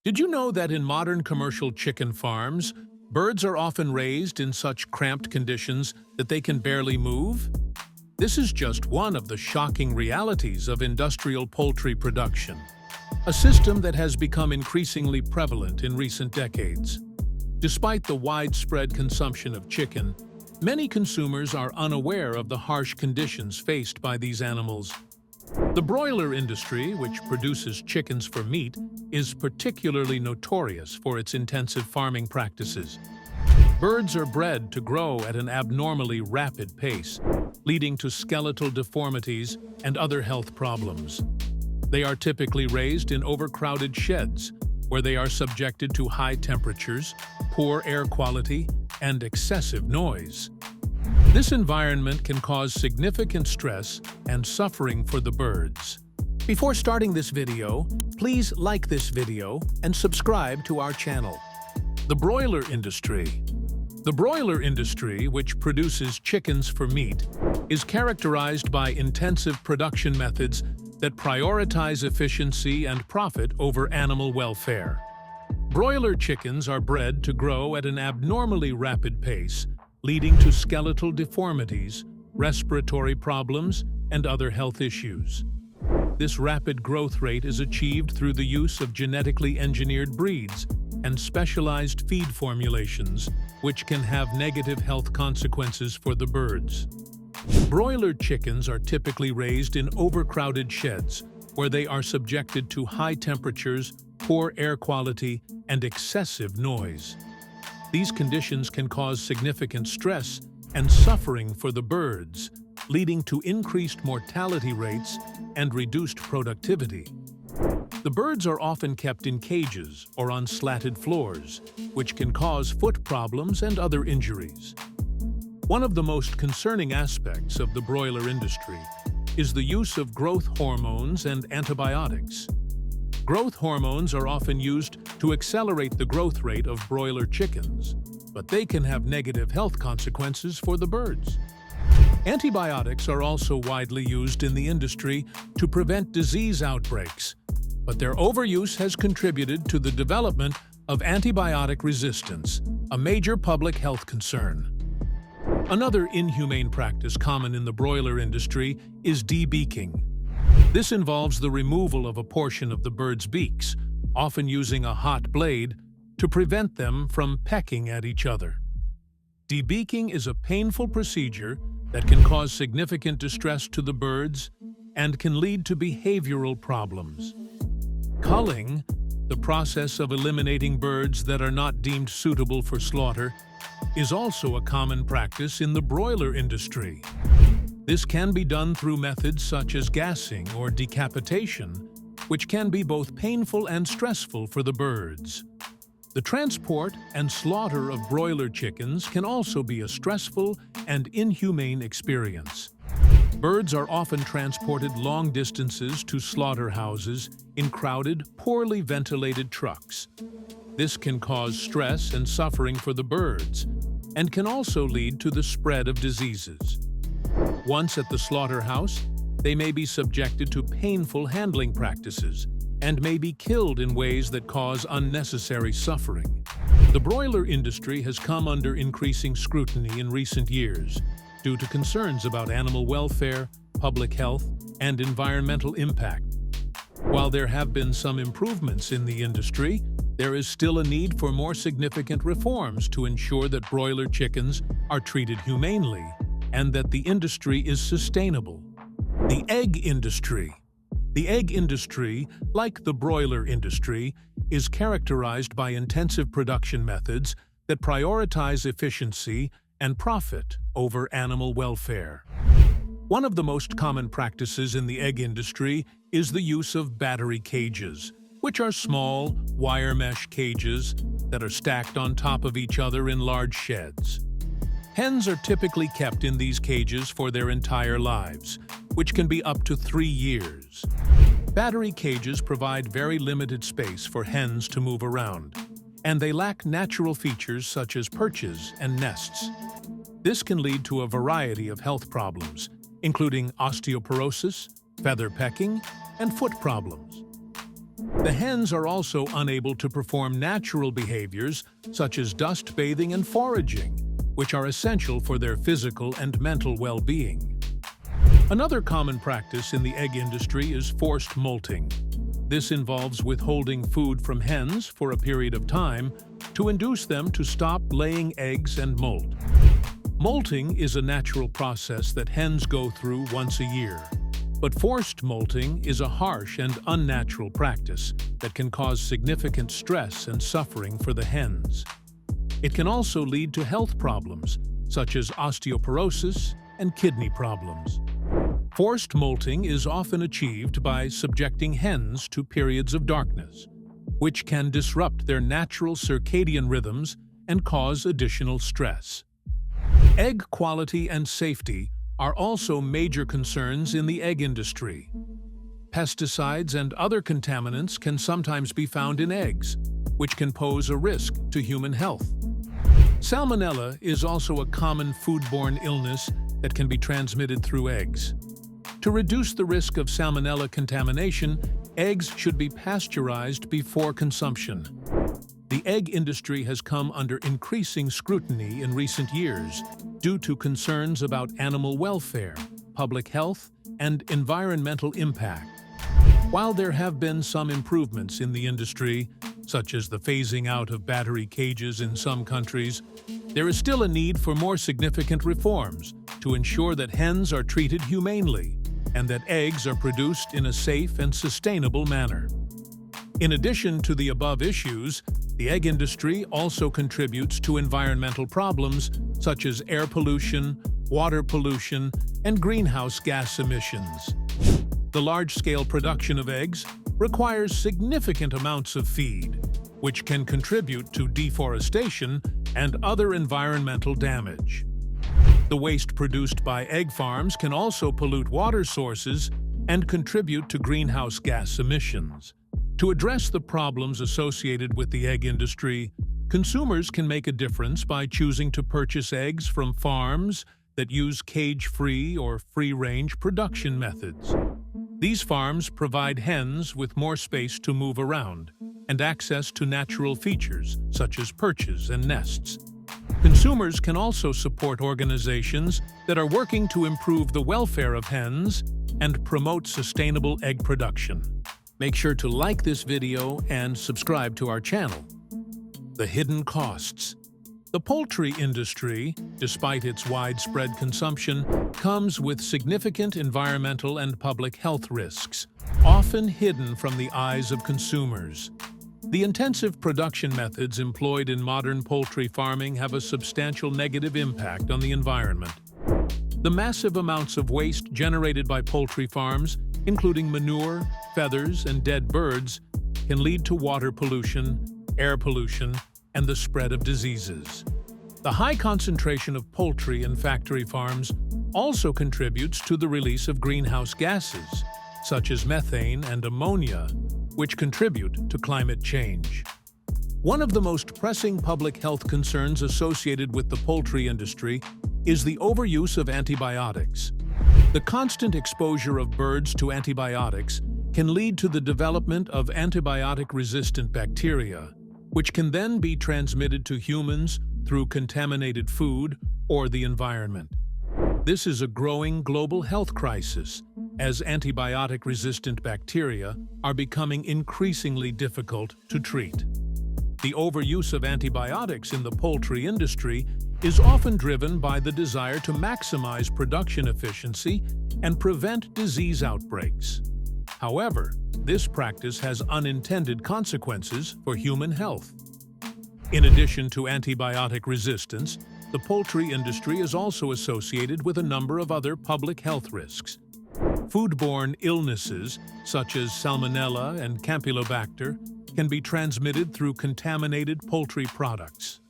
Did you know that in modern commercial chicken farms, birds are often raised in such cramped conditions that they can barely move? This is just one of the shocking realities of industrial poultry production, a system that has become increasingly prevalent in recent decades. Despite the widespread consumption of chicken, many consumers are unaware of the harsh conditions faced by these animals. The broiler industry, which produces chickens for meat, is particularly notorious for its intensive farming practices. Birds are bred to grow at an abnormally rapid pace, leading to skeletal deformities and other health problems. They are typically raised in overcrowded sheds, where they are subjected to high temperatures, poor air quality, and excessive noise. This environment can cause significant stress and suffering for the birds. Before starting this video, please like this video and subscribe to our channel. The broiler industry. The broiler industry, which produces chickens for meat, is characterized by intensive production methods that prioritize efficiency and profit over animal welfare. Broiler chickens are bred to grow at an abnormally rapid pace, leading to skeletal deformities, respiratory problems, and other health issues. This rapid growth rate is achieved through the use of genetically engineered breeds and specialized feed formulations, which can have negative health consequences for the birds. Broiler chickens are typically raised in overcrowded sheds, where they are subjected to high temperatures, poor air quality, and excessive noise. These conditions can cause significant stress and suffering for the birds, leading to increased mortality rates and reduced productivity. The birds are often kept in cages or on slatted floors, which can cause foot problems and other injuries. One of the most concerning aspects of the broiler industry is the use of growth hormones and antibiotics. Growth hormones are often used to accelerate the growth rate of broiler chickens, but they can have negative health consequences for the birds. Antibiotics are also widely used in the industry to prevent disease outbreaks, but their overuse has contributed to the development of antibiotic resistance, a major public health concern. Another inhumane practice common in the broiler industry is debeaking. This involves the removal of a portion of the bird's beaks, often using a hot blade, to prevent them from pecking at each other. Debeaking is a painful procedure that can cause significant distress to the birds and can lead to behavioral problems. Culling, the process of eliminating birds that are not deemed suitable for slaughter, is also a common practice in the broiler industry. This can be done through methods such as gassing or decapitation, which can be both painful and stressful for the birds. The transport and slaughter of broiler chickens can also be a stressful and inhumane experience. Birds are often transported long distances to slaughterhouses in crowded, poorly ventilated trucks. This can cause stress and suffering for the birds, and can also lead to the spread of diseases. Once at the slaughterhouse, they may be subjected to painful handling practices and may be killed in ways that cause unnecessary suffering. The broiler industry has come under increasing scrutiny in recent years due to concerns about animal welfare, public health, and environmental impact. While there have been some improvements in the industry, there is still a need for more significant reforms to ensure that broiler chickens are treated humanely and that the industry is sustainable. The egg industry. The egg industry, like the broiler industry, is characterized by intensive production methods that prioritize efficiency and profit over animal welfare. One of the most common practices in the egg industry is the use of battery cages, which are small, wire mesh cages that are stacked on top of each other in large sheds. Hens are typically kept in these cages for their entire lives, which can be up to 3 years. Battery cages provide very limited space for hens to move around, and they lack natural features such as perches and nests. This can lead to a variety of health problems, including osteoporosis, feather pecking, and foot problems. The hens are also unable to perform natural behaviors such as dust bathing and foraging, which are essential for their physical and mental well-being. Another common practice in the egg industry is forced molting. This involves withholding food from hens for a period of time to induce them to stop laying eggs and molt. Molting is a natural process that hens go through once a year. But forced molting is a harsh and unnatural practice that can cause significant stress and suffering for the hens. It can also lead to health problems, such as osteoporosis and kidney problems. Forced molting is often achieved by subjecting hens to periods of darkness, which can disrupt their natural circadian rhythms and cause additional stress. Egg quality and safety are also major concerns in the egg industry. Pesticides and other contaminants can sometimes be found in eggs, which can pose a risk to human health. Salmonella is also a common foodborne illness that can be transmitted through eggs. To reduce the risk of salmonella contamination, eggs should be pasteurized before consumption. The egg industry has come under increasing scrutiny in recent years due to concerns about animal welfare, public health, and environmental impact. While there have been some improvements in the industry, such as the phasing out of battery cages in some countries, there is still a need for more significant reforms to ensure that hens are treated humanely and that eggs are produced in a safe and sustainable manner. In addition to the above issues, the egg industry also contributes to environmental problems such as air pollution, water pollution, and greenhouse gas emissions. The large-scale production of eggs requires significant amounts of feed, which can contribute to deforestation and other environmental damage. The waste produced by egg farms can also pollute water sources and contribute to greenhouse gas emissions. To address the problems associated with the egg industry, consumers can make a difference by choosing to purchase eggs from farms that use cage-free or free-range production methods. These farms provide hens with more space to move around and access to natural features such as perches and nests. Consumers can also support organizations that are working to improve the welfare of hens and promote sustainable egg production. Make sure to like this video and subscribe to our channel. The hidden costs. The poultry industry, despite its widespread consumption, comes with significant environmental and public health risks, often hidden from the eyes of consumers. The intensive production methods employed in modern poultry farming have a substantial negative impact on the environment. The massive amounts of waste generated by poultry farms, including manure, feathers, and dead birds, can lead to water pollution, air pollution, and the spread of diseases. The high concentration of poultry in factory farms also contributes to the release of greenhouse gases, such as methane and ammonia, which contribute to climate change. One of the most pressing public health concerns associated with the poultry industry is the overuse of antibiotics. The constant exposure of birds to antibiotics can lead to the development of antibiotic-resistant bacteria, which can then be transmitted to humans through contaminated food or the environment. This is a growing global health crisis, as antibiotic-resistant bacteria are becoming increasingly difficult to treat. The overuse of antibiotics in the poultry industry is often driven by the desire to maximize production efficiency and prevent disease outbreaks. However, this practice has unintended consequences for human health. In addition to antibiotic resistance, the poultry industry is also associated with a number of other public health risks. Foodborne illnesses, such as Salmonella and Campylobacter, can be transmitted through contaminated poultry products.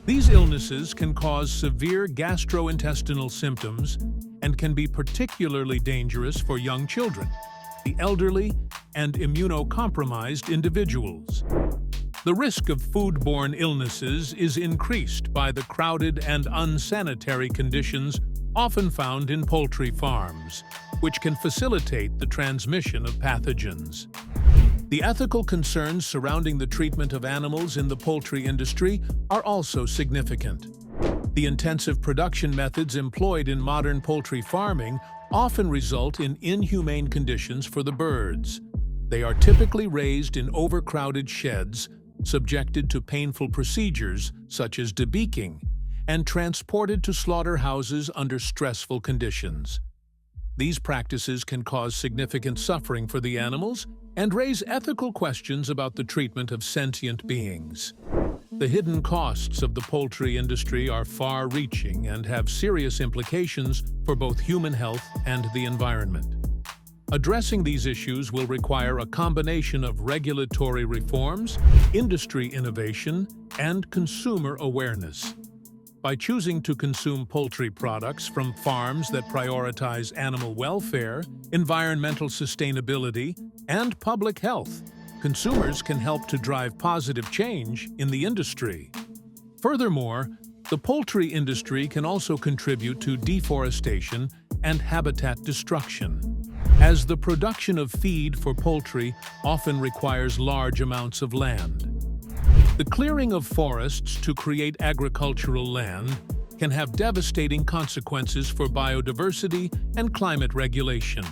These illnesses can cause severe gastrointestinal symptoms and can be particularly dangerous for young children, the elderly, and immunocompromised individuals. The risk of foodborne illnesses is increased by the crowded and unsanitary conditions often found in poultry farms, which can facilitate the transmission of pathogens. The ethical concerns surrounding the treatment of animals in the poultry industry are also significant. The intensive production methods employed in modern poultry farming often result in inhumane conditions for the birds. They are typically raised in overcrowded sheds, subjected to painful procedures such as debeaking, and transported to slaughterhouses under stressful conditions. These practices can cause significant suffering for the animals and raise ethical questions about the treatment of sentient beings. The hidden costs of the poultry industry are far-reaching and have serious implications for both human health and the environment. Addressing these issues will require a combination of regulatory reforms, industry innovation, and consumer awareness. By choosing to consume poultry products from farms that prioritize animal welfare, environmental sustainability, and public health, consumers can help to drive positive change in the industry. Furthermore, the poultry industry can also contribute to deforestation and habitat destruction, as the production of feed for poultry often requires large amounts of land. The clearing of forests to create agricultural land can have devastating consequences for biodiversity and climate regulation.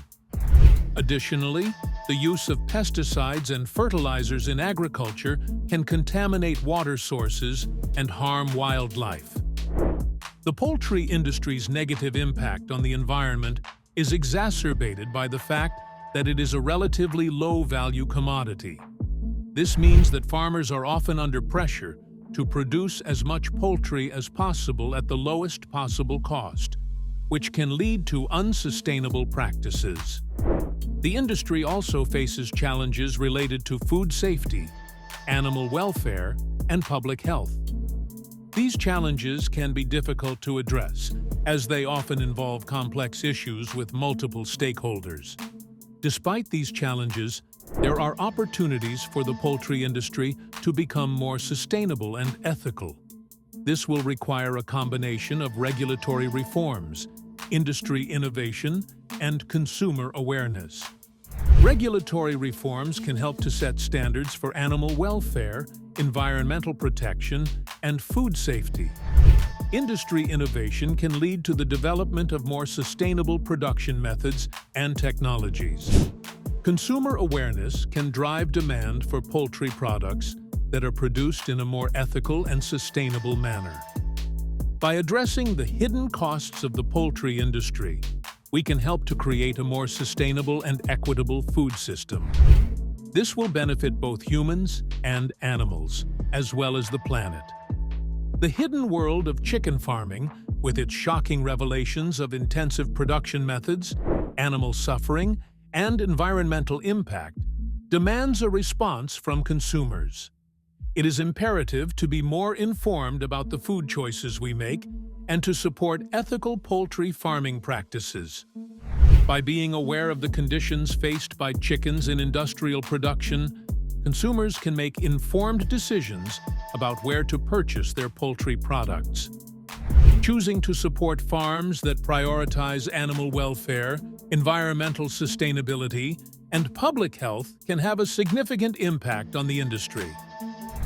Additionally, the use of pesticides and fertilizers in agriculture can contaminate water sources and harm wildlife. The poultry industry's negative impact on the environment is exacerbated by the fact that it is a relatively low-value commodity. This means that farmers are often under pressure to produce as much poultry as possible at the lowest possible cost, which can lead to unsustainable practices. The industry also faces challenges related to food safety, animal welfare, and public health. These challenges can be difficult to address, as they often involve complex issues with multiple stakeholders. Despite these challenges, there are opportunities for the poultry industry to become more sustainable and ethical. This will require a combination of regulatory reforms, industry innovation, and consumer awareness. Regulatory reforms can help to set standards for animal welfare, environmental protection, and food safety. Industry innovation can lead to the development of more sustainable production methods and technologies. Consumer awareness can drive demand for poultry products that are produced in a more ethical and sustainable manner. By addressing the hidden costs of the poultry industry, we can help to create a more sustainable and equitable food system. This will benefit both humans and animals, as well as the planet. The hidden world of chicken farming, with its shocking revelations of intensive production methods, animal suffering, and environmental impact, demands a response from consumers. It is imperative to be more informed about the food choices we make and to support ethical poultry farming practices. By being aware of the conditions faced by chickens in industrial production, consumers can make informed decisions about where to purchase their poultry products. Choosing to support farms that prioritize animal welfare, environmental sustainability, and public health can have a significant impact on the industry.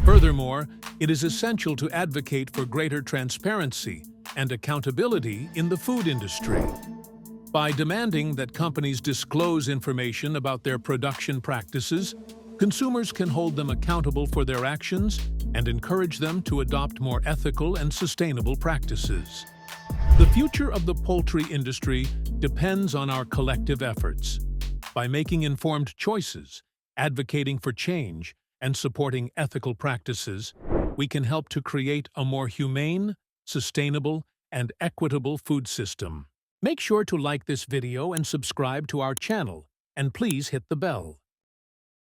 Furthermore, it is essential to advocate for greater transparency and accountability in the food industry. By demanding that companies disclose information about their production practices, consumers can hold them accountable for their actions and encourage them to adopt more ethical and sustainable practices. The future of the poultry industry depends on our collective efforts. By making informed choices, advocating for change, and supporting ethical practices, we can help to create a more humane, sustainable, and equitable food system. Make sure to like this video and subscribe to our channel, and please hit the bell.